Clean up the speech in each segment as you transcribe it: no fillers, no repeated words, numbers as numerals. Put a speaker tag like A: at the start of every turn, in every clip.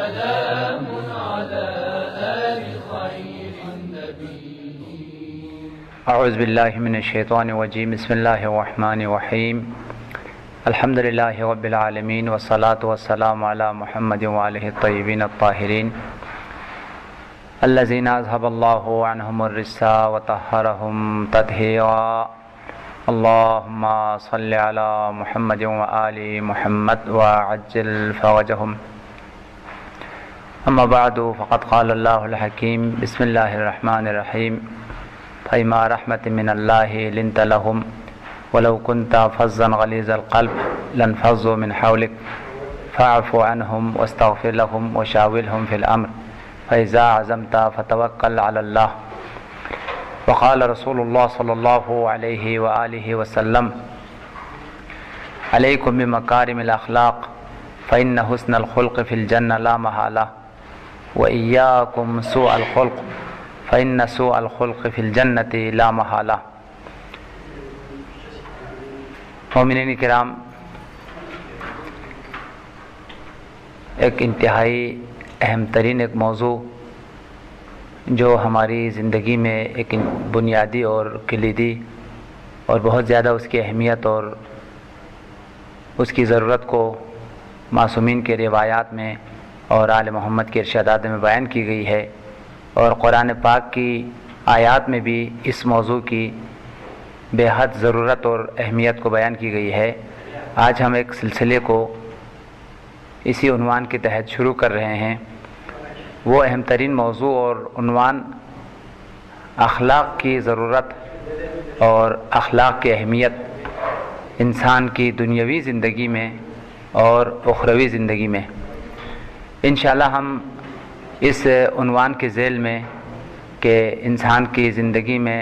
A: سلام على آل خير النبي.
B: اعوذ باللہ من الشیطان الرجیم. بسم اللہ الرحمن الرحیم. الحمد للہ رب العالمین والصلاة والسلام علی محمد وآلہ الطیبین الطاہرین الذین اذهب اللہ عنہم الرجس وطہرہم تطہیرا. اللہم صل علی محمد وآل محمد وعجل فرجہم. اما بعد فقد قال اللہ الحکیم. بسم اللہ الرحمن الرحیم. فَإِمَّا رَحْمَةٍ مِّنَ اللَّهِ لِنْتَ لَهُمْ وَلَوْ كُنْتَ فَظًّا غَلِيظَ الْقَلْبِ لَانفَضُّوا مِنْ حَوْلِكَ فَاعْفُ عَنْهُمْ وَاسْتَغْفِرْ لَهُمْ وَشَاوِرْهُمْ فِي الْأَمْرِ فَإِذَا عَزَمْتَ فَتَوَكَّلْ عَلَى اللَّهِ. وقال رسول الله صلى الله عليه وآله وسلم: عليكم بمكارم الأخلاق فإن حسن الخلق في الجنة لا محالة وإياكم سوء الخلق فإن سوء الخلق في الجنة لا محالة. مومنین کرام، ایک انتہائی اہم ترین ایک موضوع جو ہماری زندگی میں ایک بنیادی اور کلیدی اور بہت زیادہ اس کی اہمیت اور اس کی ضرورت کو معصومین کے روایات میں اور آل محمد کے ارشادات میں بیان کی گئی ہے، اور قرآن پاک کی آیات میں بھی اس موضوع کی بے حد ضرورت اور اہمیت کو بیان کی گئی ہے. آج ہم ایک سلسلے کو اسی عنوان کے تحت شروع کر رہے ہیں. وہ اہم ترین موضوع اور عنوان اخلاق کی ضرورت اور اخلاق کی اہمیت انسان کی دنیاوی زندگی میں اور اخروی زندگی میں. انشاءاللہ ہم اس عنوان کے ذیل میں کہ انسان کی زندگی میں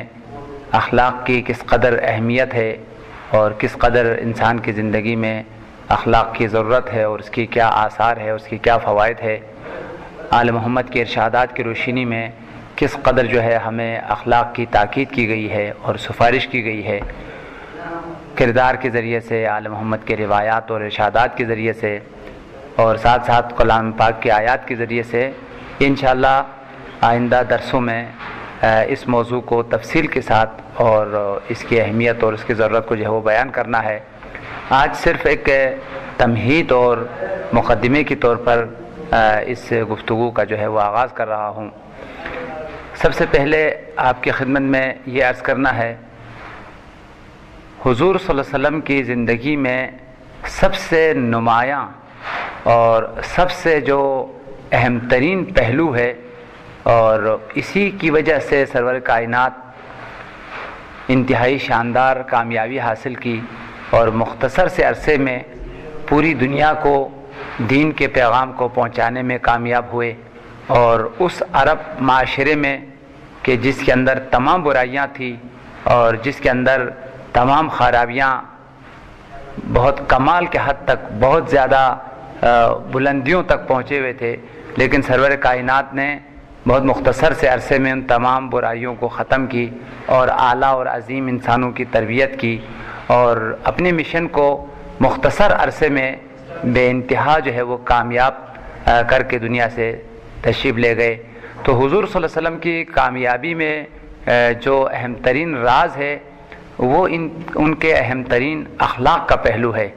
B: اخلاق کی کس قدر اہمیت ہے اور کس قدر انسان کی زندگی میں اخلاق کی ضرورت ہے اور اس کی کیا آثار ہے، اس کی کیا فوائد ہے، آل محمد کے ارشادات کی روشنی میں کس قدر جو ہے ہمیں اخلاق کی تاکید کی گئی ہے اور سفارش کی گئی ہے، کردار کے ذریعے سے، آل محمد کے روایات اور ارشادات کے ذریعے سے، اور ساتھ ساتھ کلام پاک کی آیات کے ذریعے سے. انشاءاللہ آئندہ درسوں میں اس موضوع کو تفصیل کے ساتھ اور اس کی اہمیت اور اس کی ضرورت کو جو ہے وہ بیان کرنا ہے. آج صرف ایک تمہید اور مقدمے کے طور پر اس گفتگو کا جو ہے وہ آغاز کر رہا ہوں. سب سے پہلے آپ کی خدمت میں یہ عرض کرنا ہے، حضور صلی اللہ علیہ وسلم کی زندگی میں سب سے نمایاں اور سب سے جو اہم ترین پہلو ہے، اور اسی کی وجہ سے سرور کائنات انتہائی شاندار کامیابی حاصل کی اور مختصر سے عرصے میں پوری دنیا کو دین کے پیغام کو پہنچانے میں کامیاب ہوئے، اور اس عرب معاشرے میں کہ جس کے اندر تمام برائیاں تھیں اور جس کے اندر تمام خرابیاں بہت کمال کے حد تک بہت زیادہ بلندیوں تک پہنچے ہوئے تھے، لیکن سرور کائنات نے بہت مختصر سے عرصے میں ان تمام برائیوں کو ختم کی اور اعلیٰ اور عظیم انسانوں کی تربیت کی، اور اپنے مشن کو مختصر عرصے میں بے انتہا جو ہے وہ کامیاب کر کے دنیا سے تشریف لے گئے. تو حضور صلی اللہ علیہ وسلم کی کامیابی میں جو اہم ترین راز ہے وہ ان کے اہم ترین اخلاق کا پہلو ہے،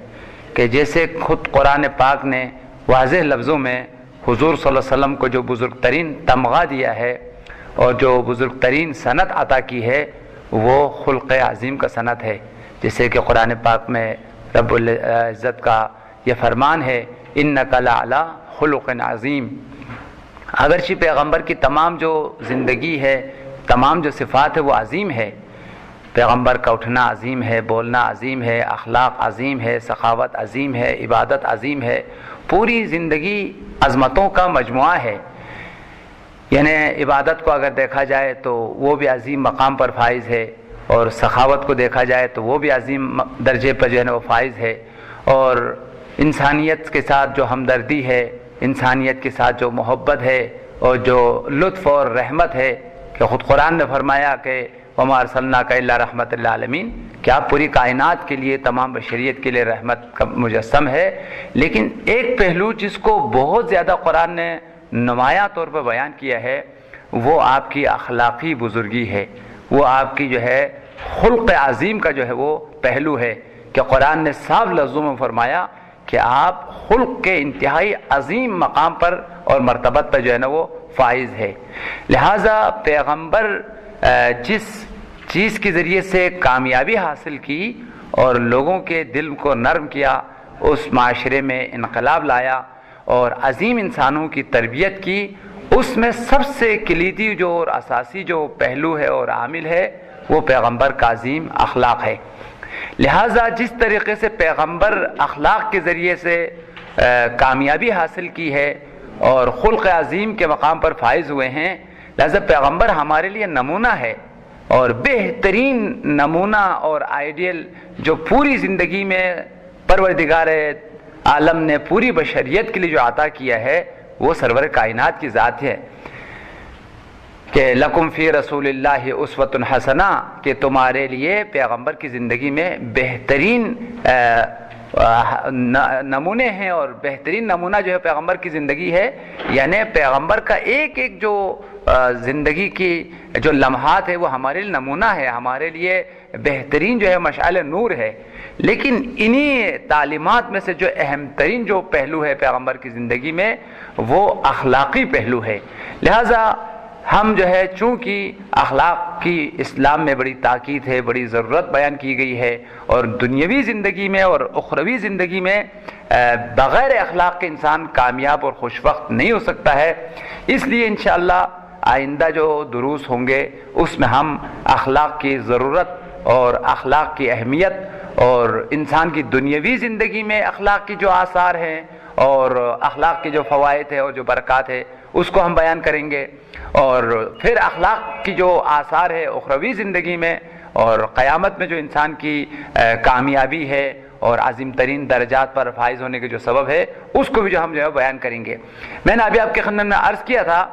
B: کہ جیسے خود قرآن پاک نے واضح لفظوں میں حضور صلی اللہ علیہ وسلم کو جو بزرگ ترین تمغہ دیا ہے اور جو بزرگ ترین صنعت عطا کی ہے وہ خلق عظیم کا صنعت ہے. جیسے کہ قرآن پاک میں رب العزت کا یہ فرمان ہے، اِنَّكَ لَعَلَىٰ خُلُقٍ عظیم. اگرچہ پیغمبر کی تمام جو زندگی ہے، تمام جو صفات ہے وہ عظیم ہے. پیغمبر کا اٹھنا عظیم ہے، بولنا عظیم ہے، اخلاق عظیم ہے، سخاوت عظیم ہے، عبادت عظیم ہے. پوری زندگی عظمتوں کا مجموعہ ہے. یعنی عبادت کو اگر دیکھا جائے تو وہ بھی عظیم مقام پر فائز ہے، اور سخاوت کو دیکھا جائے تو وہ بھی عظیم درجے پر جو ہے وہ فائز ہے، اور انسانیت کے ساتھ جو ہمدردی ہے، انسانیت کے ساتھ جو محبت ہے اور جو لطف اور رحمت ہے، کہ خود قرآن نے فرمایا کہ وما ارسلناک الا رحمۃ للعالمین، کہ آپ پوری کائنات کے لیے، تمام بشریت کے لیے رحمت کا مجسم ہے۔ لیکن ایک پہلو جس کو بہت زیادہ قرآن نے نمایاں طور پر بیان کیا ہے وہ آپ کی اخلاقی بزرگی ہے، وہ آپ کی جو ہے خلق عظیم کا جو ہے وہ پہلو ہے، کہ قرآن نے صاف لفظوں میں فرمایا کہ آپ خلق کے انتہائی عظیم مقام پر اور مرتبت پر جو ہے نا وہ فائز ہے۔ لہٰذا پیغمبر جس چیز کے ذریعے سے کامیابی حاصل کی اور لوگوں کے دل کو نرم کیا، اس معاشرے میں انقلاب لایا اور عظیم انسانوں کی تربیت کی، اس میں سب سے کلیدی جو اور اساسی جو پہلو ہے اور عامل ہے وہ پیغمبر کا عظیم اخلاق ہے۔ لہٰذا جس طریقے سے پیغمبر اخلاق کے ذریعے سے کامیابی حاصل کی ہے اور خلق عظیم کے مقام پر فائز ہوئے ہیں، لہٰذا پیغمبر ہمارے لیے نمونہ ہے، اور بہترین نمونہ اور آئیڈیل جو پوری زندگی میں پروردگار عالم نے پوری بشریت کے لیے جو عطا کیا ہے وہ سرور کائنات کی ذات ہے، کہ لکم فی رسول اللہ اسوۃ حسنہ، کہ تمہارے لیے پیغمبر کی زندگی میں بہترین نمونے ہیں، اور بہترین نمونہ جو ہے پیغمبر کی زندگی ہے، یعنی پیغمبر کا ایک ایک جو زندگی کی جو لمحات ہے وہ ہمارے لیے نمونہ ہے، ہمارے لیے بہترین جو ہے مشعل نور ہے۔ لیکن انہی تعلیمات میں سے جو اہم ترین جو پہلو ہے پیغمبر کی زندگی میں وہ اخلاقی پہلو ہے۔ لہٰذا ہم جو ہے چونکہ اخلاق کی اسلام میں بڑی تاکید ہے، بڑی ضرورت بیان کی گئی ہے، اور دنیاوی زندگی میں اور اخروی زندگی میں بغیر اخلاق کے انسان کامیاب اور خوش وقت نہیں ہو سکتا ہے، اس لیے انشاءاللہ آئندہ جو دروس ہوں گے اس میں ہم اخلاق کی ضرورت اور اخلاق کی اہمیت اور انسان کی دنیاوی زندگی میں اخلاق کی جو آثار ہیں اور اخلاق کے جو فوائد ہیں اور جو برکات ہے اس کو ہم بیان کریں گے، اور پھر اخلاق کی جو آثار ہے اخروی زندگی میں اور قیامت میں جو انسان کی کامیابی ہے اور عظیم ترین درجات پر فائز ہونے کے جو سبب ہے اس کو بھی جو ہم جو ہے بیان کریں گے۔ میں نے ابھی آپ کے خدمت میں عرض کیا تھا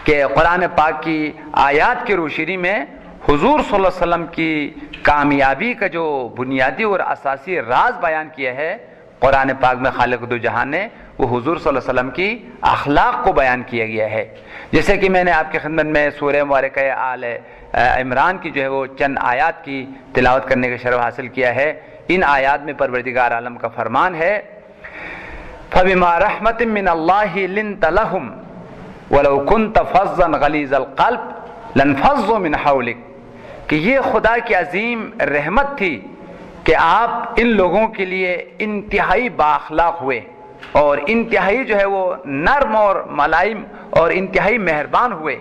B: کہ قرآن پاک کی آیات کی روشنی میں حضور صلی اللہ علیہ وسلم کی کامیابی کا جو بنیادی اور اساسی راز بیان کیا ہے قرآن پاک میں خالق دو جہان نے، وہ حضور صلی اللہ علیہ وسلم کی اخلاق کو بیان کیا گیا ہے۔ جیسے کہ میں نے آپ کی خدمت میں سورہ مبارکہ آل عمران کی جو ہے وہ چند آیات کی تلاوت کرنے کا شرف حاصل کیا ہے۔ ان آیات میں پروردگار عالم کا فرمان ہے، فَبِمَا رَحْمَةٍ مِّنَ اللَّهِ لِنْتَ لَهُمْ وَلَوْ كُنْتَ فَظًّا غَلِيظَ الْقَلْبِ لَانفَضُّوا مِنْ حَوْلِكَ، کہ یہ خدا کی عظیم رحمت تھی کہ آپ ان لوگوں کے لیے انتہائی بااخلاق ہوئے اور انتہائی جو ہے وہ نرم اور ملائم اور انتہائی مہربان ہوئے۔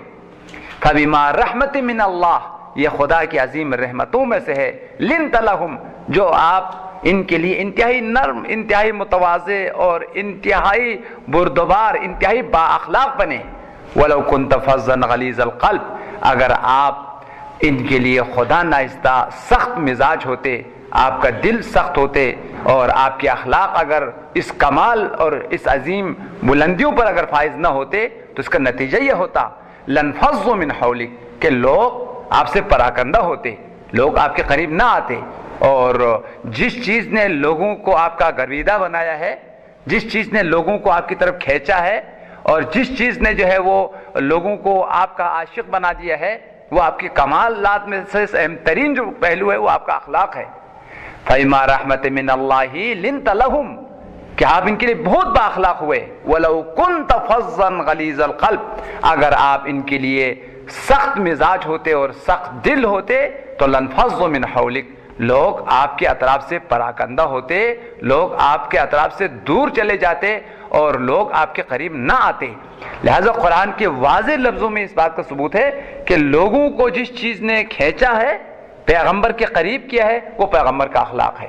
B: فَبِمَا رَحْمَةٍ مِّنَ اللَّهِ، یہ خدا کی عظیم رحمتوں میں سے ہے، لِنْتَ لَهُمْ، جو آپ ان کے لیے انتہائی نرم، انتہائی متواضع اور انتہائی بردبار، انتہائی با اخلاق بنے۔ وَلَوْ كُنْتَ فَظًّا غَلِيظَ الْقَلْبِ، اگر آپ ان کے لیے خدا نائستہ سخت مزاج ہوتے، آپ کا دل سخت ہوتے اور آپ کے اخلاق اگر اس کمال اور اس عظیم بلندیوں پر اگر فائز نہ ہوتے تو اس کا نتیجہ یہ ہوتا لَانفَضُّوا مِنْ حَوْلِكَ، کہ لوگ آپ سے پراکندہ ہوتے، لوگ آپ کے قریب نہ آتے، اور جس چیز نے لوگوں کو آپ کا گرویدہ بنایا ہے، جس چیز نے لوگوں کو آپ کی طرف کھینچا ہے اور جس چیز نے جو ہے وہ لوگوں کو آپ کا عاشق بنا دیا ہے، وہ آپ کی کمالات میں سے اہم ترین جو پہلو ہے وہ آپ کا اخلاق ہے۔ فَبِمَا رَحْمَةٍ مِّنَ اللَّهِ لِنْتَ لَهُمْ، کہ آپ ان کے لیے بہت با اخلاق ہوئے۔ وَلَوْ كُنْتَ فَظًّا غَلِيظَ الْقَلْبِ، اگر آپ ان کے لیے سخت مزاج ہوتے اور سخت دل ہوتے تو لَانفَضُّوا مِنْ حَوْلِكَ، لوگ آپ کے اطراف سے پراکندہ ہوتے، لوگ آپ کے اطراف سے دور چلے جاتے اور لوگ آپ کے قریب نہ آتے۔ لہذا قرآن کے واضح لفظوں میں اس بات کا ثبوت ہے کہ لوگوں کو جس چیز نے کھینچا ہے، پیغمبر کے قریب کیا ہے، وہ پیغمبر کا اخلاق ہے۔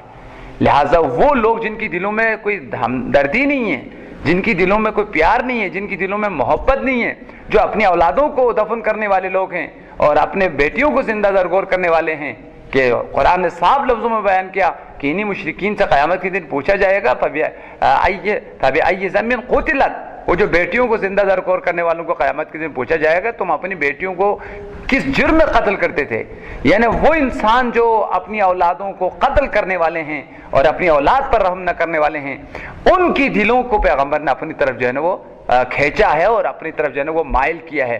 B: لہذا وہ لوگ جن کی دلوں میں کوئی ہمدردی نہیں ہے، جن کی دلوں میں کوئی پیار نہیں ہے، جن کی دلوں میں محبت نہیں ہے، جو اپنی اولادوں کو دفن کرنے والے لوگ ہیں اور اپنے بیٹیوں کو زندہ درگور کرنے والے ہیں، کہ قرآن نے صاف لفظوں میں بیان کیا کہ انہی مشرکین سے قیامت کے دن پوچھا جائے گا فَبِأَيِّ ذَنبٍ قُتِلَتْ،
C: وہ جو بیٹیوں کو زندہ درکور کرنے والوں کو قیامت کے دن پوچھا جائے گا تم اپنی بیٹیوں کو کس جرم میں قتل کرتے تھے؟ یعنی وہ انسان جو اپنی اولادوں کو قتل کرنے والے ہیں اور اپنی اولاد پر رحم نہ کرنے والے ہیں، ان کی دلوں کو پیغمبر نے اپنی طرف جو ہے نا وہ کھینچا ہے اور اپنی طرف جو ہے نا وہ مائل کیا ہے۔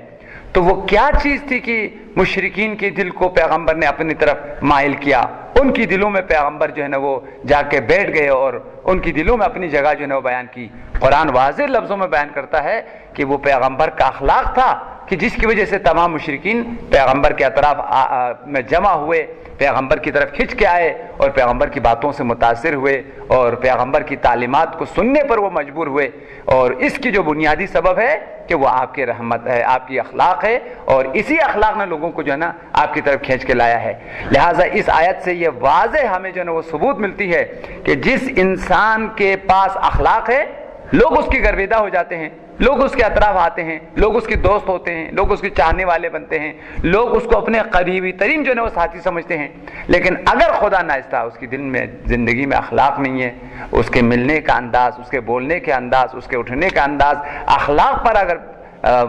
C: تو وہ کیا چیز تھی کہ مشرکین کے دل کو پیغمبر نے اپنی طرف مائل کیا؟ ان کی دلوں میں پیغمبر جو ہے نا وہ جا کے بیٹھ گئے اور ان کی دلوں میں اپنی جگہ جو ہے نا وہ بیان کی۔ قرآن واضح لفظوں میں بیان کرتا ہے کہ وہ پیغمبر کا اخلاق تھا کہ جس کی وجہ سے تمام مشرکین پیغمبر کے اطراف میں جمع ہوئے، پیغمبر کی طرف کھنچ کے آئے اور پیغمبر کی باتوں سے متاثر ہوئے اور پیغمبر کی تعلیمات کو سننے پر وہ مجبور ہوئے۔ اور اس کی جو بنیادی سبب ہے کہ وہ آپ کی رحمت ہے، آپ کی اخلاق ہے، اور اسی اخلاق نے لوگوں کو جو ہے نا آپ کی طرف کھینچ کے لایا ہے۔ لہٰذا اس آیت سے یہ واضح ہمیں جو ہے نا وہ ثبوت ملتی ہے کہ جس انسان کے پاس اخلاق ہے لوگ اس کی گرویدہ ہو جاتے ہیں، لوگ اس کے اطراف آتے ہیں، لوگ اس کے دوست ہوتے ہیں، لوگ اس کے چاہنے والے بنتے ہیں، لوگ اس کو اپنے قریبی ترین جو ہے وہ ساتھی سمجھتے ہیں۔ لیکن اگر خدا ناخواستہ اس کی دل میں زندگی میں اخلاق نہیں ہے، اس کے ملنے کا انداز، اس کے بولنے کے انداز، اس کے اٹھنے کا انداز اخلاق پر اگر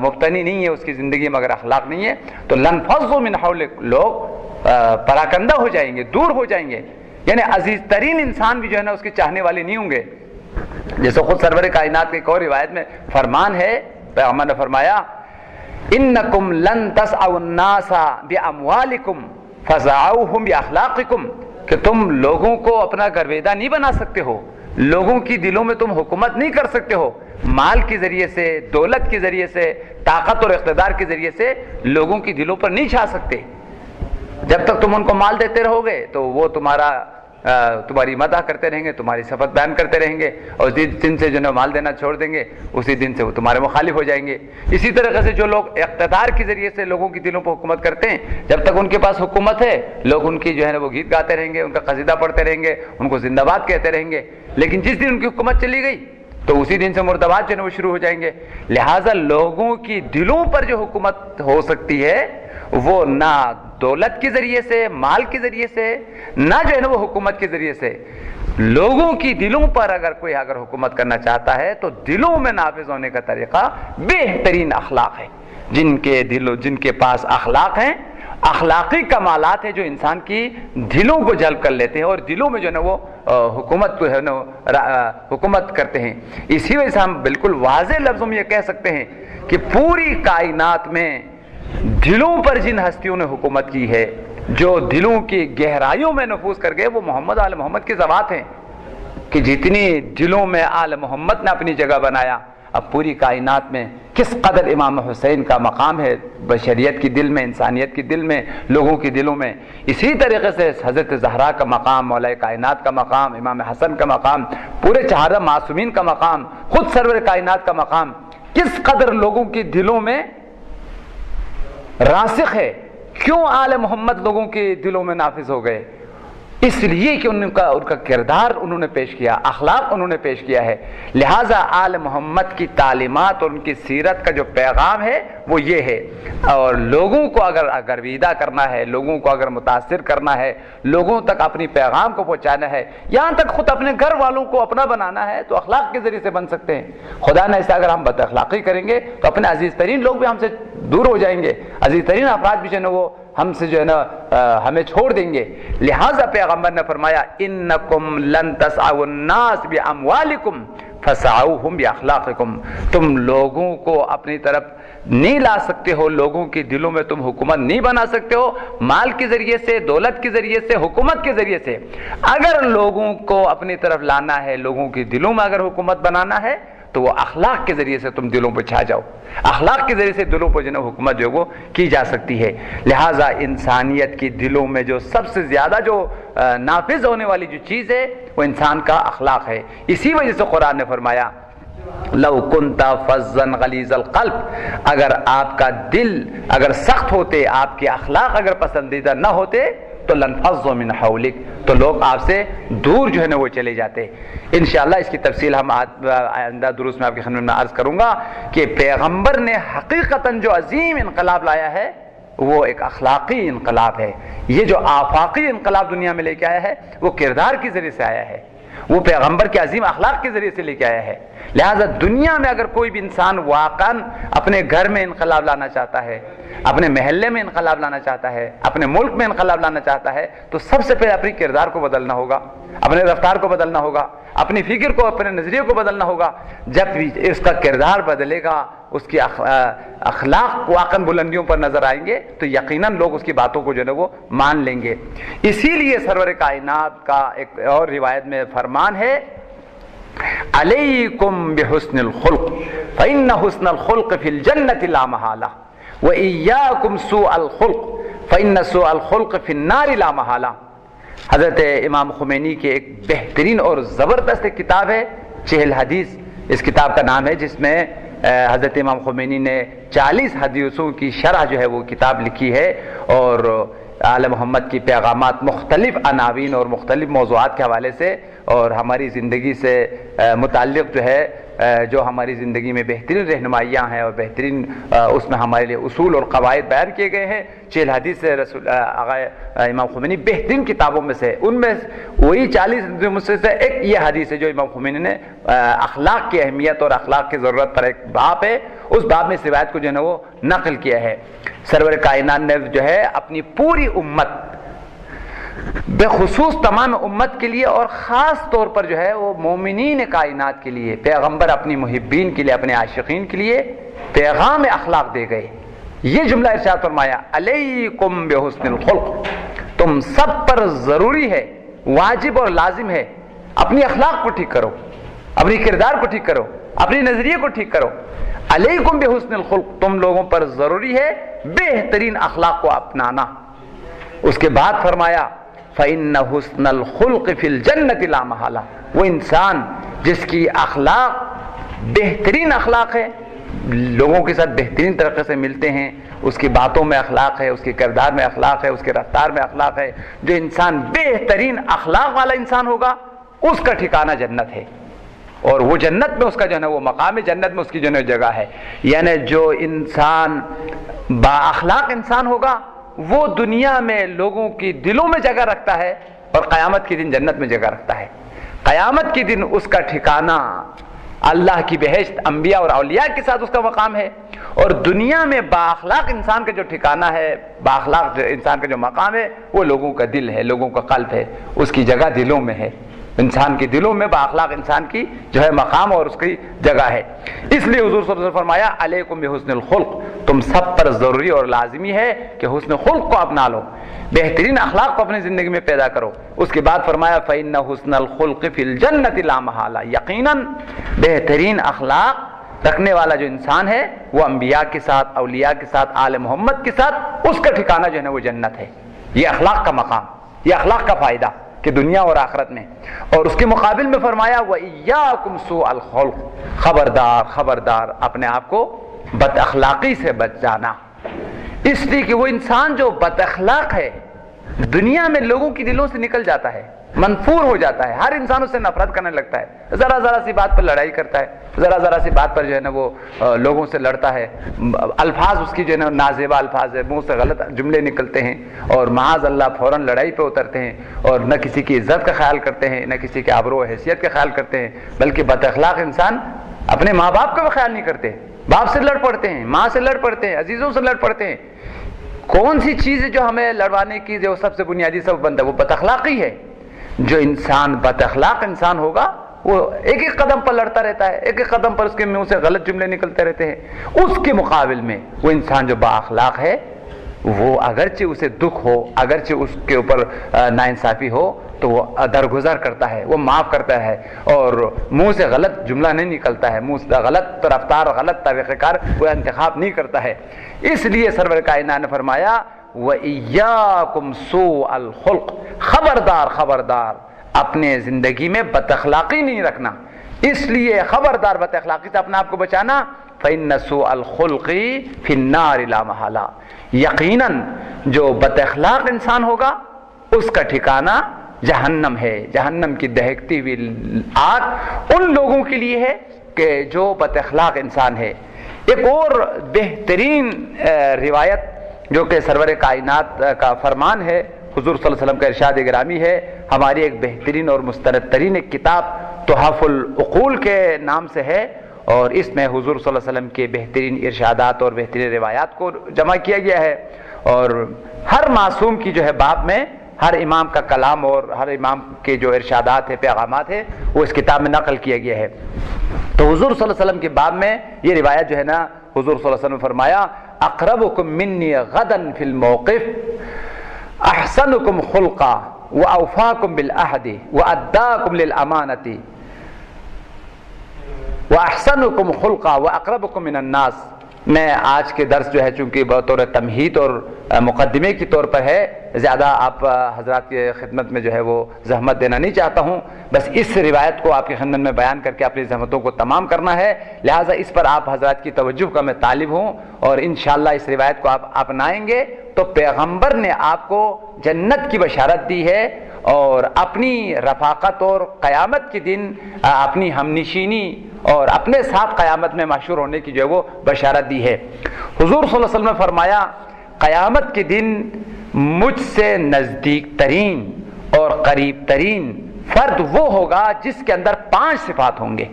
C: مبتنی نہیں ہے، اس کی زندگی میں اگر اخلاق نہیں ہے تو لنفضوا من حولک، لوگ پراکندہ ہو جائیں گے، دور ہو جائیں گے، یعنی عزیز ترین انسان بھی جو ہے نا اس کے چاہنے والے نہیں ہوں گے۔ جیسے خود سرور کائنات کی ایک اور روایت میں فرمان ہے، پیغمبر نے فرمایا انکم لن تسعوا الناس باموالکم فسعوهم باخلاقکم، کہ تم لوگوں کو اپنا گرویدہ نہیں بنا سکتے ہو، لوگوں کی دلوں میں تم حکومت نہیں کر سکتے ہو، مال کے ذریعے سے، دولت کے ذریعے سے، طاقت اور اقتدار کے ذریعے سے لوگوں کی دلوں پر نہیں چھا سکتے۔ جب تک تم ان کو مال دیتے رہو گے تو وہ تمہاری مدح کرتے رہیں گے، تمہاری صفت بیان کرتے رہیں گے، اور جس دن سے جو مال دینا چھوڑ دیں گے اسی دن سے وہ تمہارے مخالف ہو جائیں گے۔ اسی طریقے سے جو لوگ اقتدار کے ذریعے سے لوگوں کی دلوں پر حکومت کرتے ہیں، جب تک ان کے پاس حکومت ہے لوگ ان کی جو ہے نا وہ گیت گاتے رہیں گے، ان کا قصیدہ پڑھتے رہیں گے، ان کو زندہ باد کہتے رہیں گے، لیکن جس دن ان کی حکومت چلی گئی تو اسی دن سے مردبات جو ہے وہ شروع ہو جائیں گے۔ لہٰذا لوگوں کی دلوں پر جو حکومت ہو سکتی ہے وہ نہ دولت کے ذریعے سے، مال کے ذریعے سے، نہ جو ہے نا وہ حکومت کے ذریعے سے، لوگوں کی دلوں پر کوئی اگر حکومت کرنا چاہتا ہے تو دلوں میں نافذ ہونے کا طریقہ بہترین اخلاق ہے۔ جن کے پاس اخلاق ہیں، اخلاقی کمالات ہیں جو انسان کی دلوں کو جلب کر لیتے ہیں اور دلوں میں جو ہے نا وہ حکومت کرتے ہیں۔ اسی وجہ سے ہم بالکل واضح لفظوں میں یہ کہہ سکتے ہیں کہ پوری کائنات میں دلوں پر جن ہستیوں نے حکومت کی ہے، جو دلوں کی گہرائیوں میں نفوذ کر گئے، وہ محمد آل محمد کی ذوات ہیں کہ جتنی دلوں میں آل محمد نے اپنی جگہ بنایا۔ اب پوری کائنات میں کس قدر امام حسین کا مقام ہے بشریت کی دل میں، انسانیت کی دل میں، لوگوں کی دلوں میں، اسی طریقے سے حضرت زہرا کا مقام، مولا کائنات کا مقام، امام حسن کا مقام، پورے 4 معصومین کا مقام، خود سرور کائنات کا مقام کس قدر لوگوں کی دلوں میں راسخ ہے۔ کیوں آل محمد لوگوں کے دلوں میں نافذ ہو گئے؟ اس لیے کہ ان کا کردار انہوں نے پیش کیا، اخلاق انہوں نے پیش کیا ہے۔ لہٰذا آل محمد کی تعلیمات اور ان کی سیرت کا جو پیغام ہے وہ یہ ہے، اور لوگوں کو اگر گرویدہ کرنا ہے، لوگوں کو اگر متاثر کرنا ہے، لوگوں تک اپنی پیغام کو پہنچانا ہے، یہاں تک خود اپنے گھر والوں کو اپنا بنانا ہے تو اخلاق کے ذریعے سے بن سکتے ہیں۔ خدا نہ ایسا اگر ہم بد اخلاقی کریں گے تو اپنے عزیز ترین لوگ بھی ہم سے دور ہو جائیں گے، عزیز ترین افراد بھی جو ہے نا وہ ہم سے جو ہے نا ہمیں چھوڑ دیں گے۔ لہٰذا پیغمبر نے فرمایا انکم لن تسعوا الناس باموالکم فسعوہم باخلاقکم، تم لوگوں کو اپنی طرف نہیں لا سکتے ہو، لوگوں کی دلوں میں تم حکومت نہیں بنا سکتے ہو، مال کے ذریعے سے، دولت کے ذریعے سے، حکومت کے ذریعے سے۔ اگر لوگوں کو اپنی طرف لانا ہے، لوگوں کی دلوں میں اگر حکومت بنانا ہے تو وہ اخلاق کے ذریعے سے تم دلوں پہ چھا جاؤ، اخلاق کے ذریعے سے دلوں پہ جو ہے حکومت جو وہ کی جا سکتی ہے۔ لہٰذا انسانیت کی دلوں میں جو سب سے زیادہ جو نافذ ہونے والی جو چیز ہے وہ انسان کا اخلاق ہے۔ اسی وجہ سے قرآن نے فرمایا لو کنت فظا غلیظ القلب، اگر آپ کا دل اگر سخت ہوتے، آپ کے اخلاق اگر پسندیدہ نہ ہوتے تو لنفضوا من حولک، تو لوگ آپ سے دور جو ہے نا وہ چلے جاتے۔ انشاءاللہ اس کی تفصیل ہم آئندہ دروس میں آپ کی خدمت میں عرض کروں گا کہ پیغمبر نے حقیقتاً جو عظیم انقلاب لایا ہے وہ ایک اخلاقی انقلاب ہے۔ یہ جو آفاقی انقلاب دنیا میں لے کے آیا ہے وہ کردار کے ذریعے سے آیا ہے، وہ پیغمبر کے عظیم اخلاق کے ذریعے سے لے کے آیا ہے. لہذا دنیا میں اگر کوئی بھی انسان واقعاً اپنے گھر میں انقلاب لانا چاہتا ہے، اپنے محلے میں انقلاب لانا چاہتا ہے، اپنے ملک میں انقلاب لانا چاہتا ہے، تو سب سے پہلے اپنے کردار کو بدلنا ہوگا، اپنے رفتار کو بدلنا ہوگا، اپنی فکر کو، اپنے نظریے کو بدلنا ہوگا. جب اس کا کردار بدلے گا، اس کی اخلاق واقعاً بلندیوں پر نظر آئیں گے، تو یقیناً لوگ اس کی باتوں کو جو ہے وہ مان لیں گے. اسی لیے سرور کائنات کا ایک اور روایت میں فرمان ہے، علیکم بحسن الخلق فإن حسن الخلق فی الجنة لا محالہ وإیاکم سوء الخلق فإن سوء الخلق فی النار لا محالہ. حضرت امام خمینی کے ایک بہترین اور زبردست کتاب ہے 40 حدیث اس کتاب کا نام ہے، جس میں حضرت امام خمینی نے 40 حدیثوں کی شرح جو ہے وہ کتاب لکھی ہے، اور آل محمد کی پیغامات مختلف عناوین اور مختلف موضوعات کے حوالے سے اور ہماری زندگی سے متعلق جو ہے جو ہماری زندگی میں بہترین رہنمائیاں ہیں اور بہترین اس میں ہمارے لیے اصول اور قواعد بیان کیے گئے ہیں. 40 حدیث سے رسول آقا امام خمینی بہترین کتابوں میں سے، ان میں وہی 40 میں سے ایک یہ حدیث ہے جو امام خمینی نے اخلاق کی اہمیت اور اخلاق کی ضرورت پر ایک باب ہے، اس باب میں اس روایت کو جو ہے نا وہ نقل کیا ہے. سرور کائنات نے جو ہے اپنی پوری امت، بخصوص تمام امت کے لیے اور خاص طور پر جو ہے وہ مومنین کائنات کے لیے، پیغمبر اپنی محبین کے لیے، اپنے عاشقین کے لیے پیغام اخلاق دے گئے. یہ جملہ ارشاد فرمایا، علیکم بحسن الخلق، تم سب پر ضروری ہے، واجب اور لازم ہے، اپنی اخلاق کو ٹھیک کرو، اپنی کردار کو ٹھیک کرو، اپنے نظریے کو ٹھیک کرو. علیکم بحسن الخلق، تم لوگوں پر ضروری ہے بہترین اخلاق کو اپنانا. اس کے بعد فرمایا فإن حسن الخلق فی الجنة لا محالہ، وہ انسان جس کی اخلاق بہترین اخلاق ہے، لوگوں کے ساتھ بہترین طریقے سے ملتے ہیں، اس کی باتوں میں اخلاق ہے، اس کے کردار میں اخلاق ہے، اس کے رفتار میں اخلاق ہے، جو انسان بہترین اخلاق والا انسان ہوگا اس کا ٹھکانہ جنت ہے، اور وہ جنت میں اس کا جو ہے نا وہ مقام ہے، جنت میں اس کی جو ہے جگہ ہے. یعنی جو انسان با اخلاق انسان ہوگا وہ دنیا میں لوگوں کی دلوں میں جگہ رکھتا ہے اور قیامت کے دن جنت میں جگہ رکھتا ہے. قیامت کے دن اس کا ٹھکانہ اللہ کی بہشت، انبیاء اور اولیاء کے ساتھ اس کا مقام ہے، اور دنیا میں با اخلاق انسان کا جو ٹھکانہ ہے، با اخلاق انسان کا جو مقام ہے، وہ لوگوں کا دل ہے، لوگوں کا قلب ہے، اس کی جگہ دلوں میں ہے. انسان کے دلوں میں با اخلاق انسان کی جو ہے مقام اور اس کی جگہ ہے. اس لیے حضور صلی اللہ علیہ وسلم فرمایا علیکم بحسن الخلق، تم سب پر ضروری اور لازمی ہے کہ حسن خلق کو اپنا لو، بہترین اخلاق کو اپنی زندگی میں پیدا کرو. اس کے بعد فرمایا فإن حسن الخلق فی الجنة لا محالہ، یقیناً بہترین اخلاق رکھنے والا جو انسان ہے وہ انبیاء کے ساتھ، اولیاء کے ساتھ، آل محمد کے ساتھ اس کا ٹھکانہ جو ہے نا وہ جنت ہے. یہ اخلاق کا مقام، یہ اخلاق کا فائدہ کہ دنیا اور آخرت میں. اور اس کے مقابل میں فرمایا وَإِيَّاكُمْ سُوءَ الْخُلُقِ، خبردار خبردار اپنے آپ کو بد اخلاقی سے بچ جانا. اس لیے کہ وہ انسان جو بد اخلاق ہے دنیا میں لوگوں کی دلوں سے نکل جاتا ہے، منفور ہو جاتا ہے، ہر انسان اس سے نفرت کرنے لگتا ہے، ذرا ذرا سی بات پر لڑائی کرتا ہے، ذرا ذرا سی بات پر جو ہے نا وہ لوگوں سے لڑتا ہے، الفاظ اس کی جو ہے نا نازیبا الفاظ ہے، منہ سے غلط جملے نکلتے ہیں اور معاذ اللہ فوراً لڑائی پہ اترتے ہیں، اور نہ کسی کی عزت کا خیال کرتے ہیں، نہ کسی کے آبرو و حیثیت کا خیال کرتے ہیں، بلکہ بد اخلاق انسان اپنے ماں باپ کا بھی خیال نہیں کرتے، باپ سے لڑ پڑتے ہیں، ماں سے لڑ پڑتے ہیں، عزیزوں سے لڑ پڑتے ہیں. کون سی چیز ہے جو ہمیں لڑوانے کی جو سب سے بنیادی سبب بنتا ہے؟ وہ بد اخلاقی ہے. جو انسان بد اخلاق انسان ہوگا وہ ایک ایک قدم پر لڑتا رہتا ہے، ایک ایک قدم پر اس کے منہ سے غلط جملے نکلتے رہتے ہیں. اس کے مقابل میں وہ انسان جو با اخلاق ہے وہ اگرچہ اسے دکھ ہو، اگرچہ اس کے اوپر ناانصافی ہو تو وہ درگزر کرتا ہے، وہ معاف کرتا ہے، اور منہ سے غلط جملہ نہیں نکلتا ہے، منہ سے غلط رفتار، غلط طریقہ کار وہ انتخاب نہیں کرتا ہے. اس لیے سرور کائنات نے فرمایا وَإِيَّاكُمْ سُوءَ الْخُلُقِ، خبردار خبردار اپنے زندگی میں بد اخلاقی نہیں رکھنا. اس لیے خبردار بد اخلاقی سے اپنے آپ کو بچانا. فإن سوء الخلق فی النار لا محالہ، یقیناً جو بد اخلاق انسان ہوگا اس کا ٹھکانہ جہنم ہے. جہنم کی دہکتی ہوئی آگ ان لوگوں کے لیے ہے کہ جو بد اخلاق انسان ہے. ایک اور بہترین روایت جو کہ سرور کائنات کا فرمان ہے حضور صلی اللہ علیہ وسلم کا ارشاد گرامی ہے، ہماری ایک بہترین اور مستند ترین ایک کتاب تحف العقول کے نام سے ہے، اور اس میں حضور صلی اللہ علیہ وسلم کے بہترین ارشادات اور بہترین روایات کو جمع کیا گیا ہے، اور ہر معصوم کی جو ہے باب میں ہر امام کا کلام اور ہر امام کے جو ارشادات ہیں، پیغامات ہیں، وہ اس کتاب میں نقل کیا گیا ہے۔ تو حضور صلی اللہ علیہ وسلم کے باب میں یہ روایت جو ہے نا، حضور صلی اللہ علیہ وسلم نے فرمایا اقربکم منی غدا فی الموقف احسنکم خلقا واوفاکم بالعہد واداکم للامانۃ واحسنکم خلقا واقربکم من الناس۔ میں آج کے درس جو ہے چونکہ بطور تمہید اور مقدمے کی طور پر ہے، زیادہ آپ حضرات کی خدمت میں جو ہے وہ زحمت دینا نہیں چاہتا ہوں، بس اس روایت کو آپ کی خدمت میں بیان کر کے اپنی زحمتوں کو تمام کرنا ہے، لہٰذا اس پر آپ حضرات کی توجہ کا میں طالب ہوں، اور انشاءاللہ اس روایت کو آپ اپنائیں گے تو پیغمبر نے آپ کو جنت کی بشارت دی ہے، اور اپنی رفاقت اور قیامت کے دن اپنی ہمنشینی اور اپنے ساتھ قیامت میں محشور ہونے کی جو ہے وہ بشارت دی ہے۔ حضور صلی اللہ علیہ وسلم نے فرمایا قیامت کے دن مجھ سے نزدیک ترین اور قریب ترین فرد وہ ہوگا جس کے اندر 5 صفات ہوں گے۔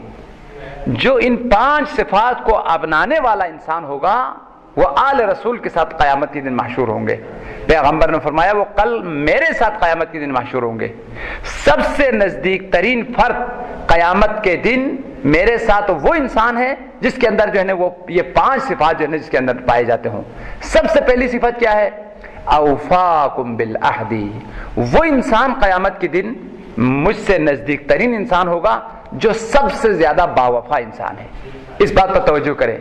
C: جو ان 5 صفات کو اپنانے والا انسان ہوگا وہ آل رسول کے ساتھ قیامت کے دن محشور ہوں گے۔ پیغمبر نے فرمایا وہ کل میرے ساتھ قیامت کے دن محشور ہوں گے۔ سب سے نزدیک ترین فرد قیامت کے دن میرے ساتھ وہ انسان ہے جس کے اندر جو ہے نا وہ یہ 5 صفات جو ہے نا جس کے اندر پائے جاتے ہوں۔ سب سے پہلی صفت کیا ہے؟ اوفاکم بالعہد۔ وہ انسان قیامت کے دن مجھ سے نزدیک ترین انسان ہوگا جو سب سے زیادہ باوفا انسان ہے۔ اس بات پر توجہ کریں،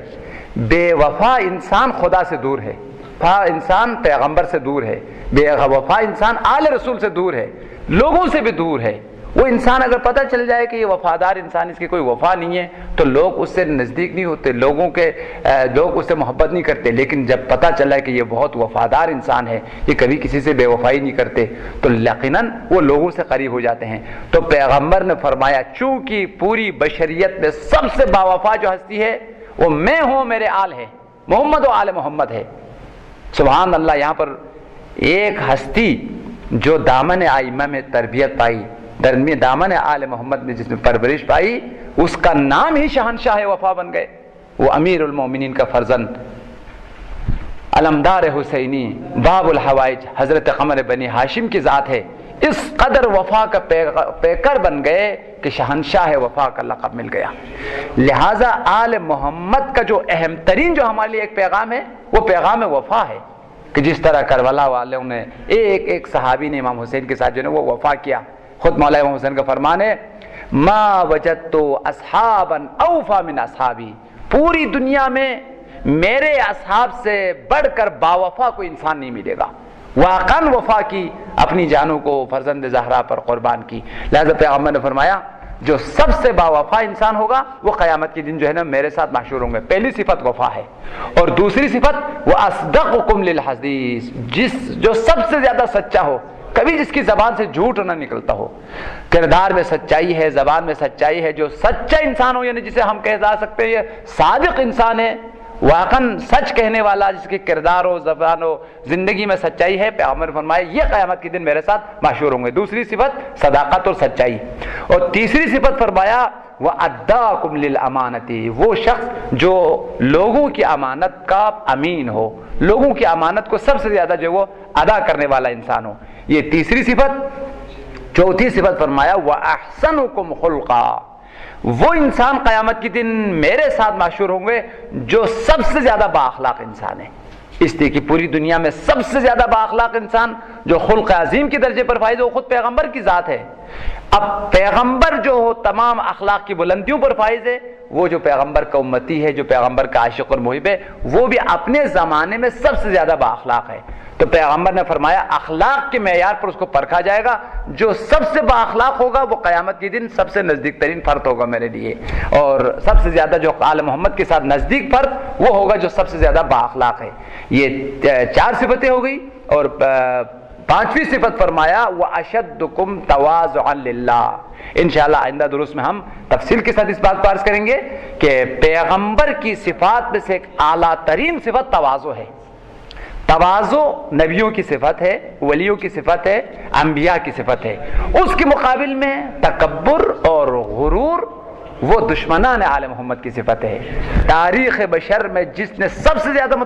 C: بے وفا انسان خدا سے دور ہے، وفا انسان پیغمبر سے دور ہے، بے وفا انسان آل رسول سے دور ہے، لوگوں سے بھی دور ہے۔ وہ انسان اگر پتہ چل جائے کہ یہ وفادار انسان، اس کی کوئی وفا نہیں ہے، تو لوگ اس سے نزدیک نہیں ہوتے، لوگ اس سے محبت نہیں کرتے، لیکن جب پتہ چلا کہ یہ بہت وفادار انسان ہے، یہ کبھی کسی سے بے وفائی نہیں کرتے، تو یقیناً وہ لوگوں سے قریب ہو جاتے ہیں۔ تو پیغمبر نے فرمایا چونکہ پوری بشریت میں سب سے باوفا جو ہستی ہے وہ میں ہوں، میرے آل ہے، محمد و آل محمد ہے۔ سبحان اللہ، یہاں پر ایک ہستی جو دامن آئمہ میں تربیت پائی، دامن آل محمد میں جس میں پرورش پائی، اس کا نام ہی شہنشاہ وفا بن گئے۔ وہ امیر المومنین کا فرزند، علمدار حسینی، باب الحوائج، حضرت قمر بنی ہاشم کی ذات ہے، اس قدر وفا کا پیکر بن گئے کہ شہنشاہ وفا کا لقب مل گیا۔ لہٰذا آل محمد کا جو اہم ترین جو ہمارے لیے ایک پیغام ہے وہ پیغام وفا ہے، کہ جس طرح کربلا والوں نے ایک صحابی نے امام حسین کے ساتھ جو ہے وہ وفا کیا۔ خود مولا امام حسین کا فرمان ہے ما وجدت اصحابا اوفا من اصحابی، پوری دنیا میں میرے اصحاب سے بڑھ کر باوفا کوئی انسان نہیں ملے گا۔ واقعاً وفا کی، اپنی جانوں کو فرزند زہرا پر قربان کی۔ لہذا پیغمبر نے فرمایا جو سب سے باوفا انسان ہوگا وہ قیامت کے دن جو ہے نا میرے ساتھ محشور ہوں گے۔ پہلی صفت وفا ہے، اور دوسری صفت وہ اصدقکم للحدیث، جو سب سے زیادہ سچا ہو، کبھی جس کی زبان سے جھوٹ نہ نکلتا ہو، کردار میں سچائی ہے، زبان میں سچائی ہے، جو سچا انسان ہو، یعنی جسے ہم کہہ سکتے ہیں یہ صادق انسان ہے، واقعاً سچ کہنے والا، جس کے کردار و زبان و زندگی میں سچائی ہے۔ پیغمبر فرمائے یہ قیامت کے دن میرے ساتھ محشور ہوں گے۔ دوسری صفت صداقت اور سچائی، اور تیسری صفت فرمایا وَأَدَّاكُمْ لِلْأَمَانَةِ، وہ شخص جو لوگوں کی امانت کا امین ہو، لوگوں کی امانت کو سب سے زیادہ جو وہ ادا کرنے والا انسان ہو، یہ تیسری صفت۔ چوتھی صفت فرمایا وَأَحْسَنُكُمْ خُلْقًا، وہ انسان قیامت کے دن میرے ساتھ محشور ہوں گے جو سب سے زیادہ با اخلاق انسان ہے۔ اس لیے کہ پوری دنیا میں سب سے زیادہ با اخلاق انسان جو خلق عظیم کے درجے پر فائز ہے وہ خود پیغمبر کی ذات ہے۔ اب پیغمبر جو تمام اخلاق کی بلندیوں پر فائز ہے، وہ جو پیغمبر کا امتی ہے، جو پیغمبر کا عاشق اور محب ہے، وہ بھی اپنے زمانے میں سب سے زیادہ با اخلاق ہے۔ تو پیغمبر نے فرمایا اخلاق کے معیار پر اس کو پرکھا جائے گا، جو سب سے با اخلاق ہوگا وہ قیامت کے دن سب سے نزدیک ترین فرد ہوگا میرے لیے، اور سب سے زیادہ جو آل محمد کے ساتھ نزدیک فرد وہ ہوگا جو سب سے زیادہ با اخلاق ہے۔ یہ 4 صفتیں ہو گئی، اور 5ویں صفت فرمایا وَأَشَدُّكُمْ تَوَاضُعًا لِلَّهِ۔ انشاءاللہ آئندہ دروس میں ہم تفصیل کے ساتھ اس بات کو عرض کریں گے کہ پیغمبر کی صفات میں سے ایک اعلیٰ ترین صفت تواضع ہے۔ تواضع نبیوں کی صفت ہے، ولیوں کی صفت ہے، انبیاء کی صفت ہے. اس کے مقابل میں تکبر اور غرور وہ دشمنان آل محمد کی صفت ہے. تاریخ بشر میں جس نے سب سے زیادہ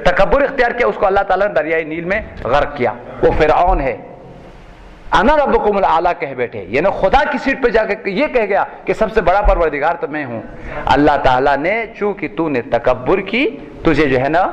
C: تکبر اختیار کیا اس کو اللہ تعالیٰ نے دریائے نیل میں غرق کیا، وہ فرعون ہے. انا ربکم الاعلیٰ کہہ بیٹھے، یعنی خدا کی سیٹ پہ جا کے یہ کہہ گیا کہ سب سے بڑا پروردگار تو میں ہوں. اللہ تعالیٰ نے چونکہ تو نے تکبر کی، تجھے جو ہے نا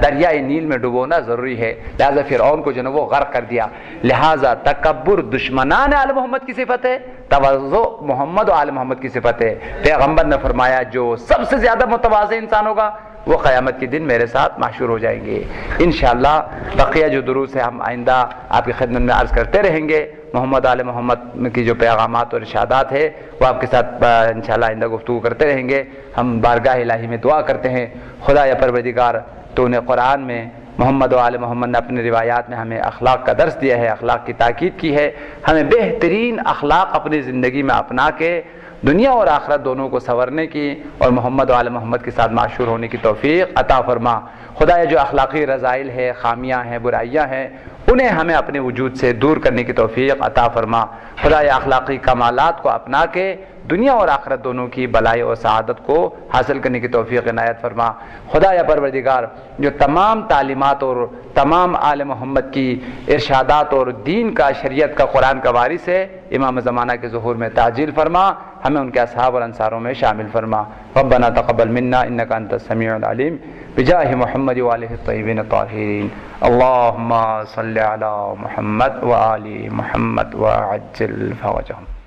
C: دریائے نیل میں ڈبونا ضروری ہے، لہذا فرعون کو جو ہے وہ غرق کر دیا. لہذا تکبر دشمنان آل محمد کی صفت ہے، تواضع محمد و آل محمد کی صفت ہے. پیغمبر نے فرمایا جو سب سے زیادہ متواضع انسان ہوگا وہ قیامت کے دن میرے ساتھ محشور ہو جائیں گے. انشاءاللہ بقیہ جو دروس ہے ہم آئندہ آپ کی خدمت میں عرض کرتے رہیں گے. محمد آل محمد کی جو پیغامات اور ارشادات ہے وہ آپ کے ساتھ انشاءاللہ آئندہ گفتگو کرتے رہیں گے. ہم بارگاہ الہی میں دعا کرتے ہیں، خدا یا پروردگار تو نے قرآن میں محمد و آل محمد نے اپنے روایات میں ہمیں اخلاق کا درس دیا ہے، اخلاق کی تاکید کی ہے. ہمیں بہترین اخلاق اپنی زندگی میں اپنا کے دنیا اور آخرت دونوں کو سنورنے کی اور محمد و آل محمد کے ساتھ معشور ہونے کی توفیق عطا فرما. خدایا جو اخلاقی رذائل ہے، خامیاں ہیں، برائیاں ہیں، انہیں ہمیں اپنے وجود سے دور کرنے کی توفیق عطا فرما. خدایا اخلاقی کمالات کو اپنا کے دنیا اور آخرت دونوں کی بلائی اور سعادت کو حاصل کرنے کی توفیق عنایت فرما. خدایا پروردگار جو تمام تعلیمات اور تمام آل محمد کی ارشادات اور دین کا، شریعت کا، قرآن کا وارث ہے، امام زمانہ کے ظہور میں تعجیل فرما، ہمیں ان کے اصحاب اور انصاروں میں شامل فرما. ربنا تقبل منا انک انت السمیع العلیم بجاہ محمد وآلہ الطیبین الطاہرین. اللہم صل علی محمد وآل محمد وعجل فرجهم.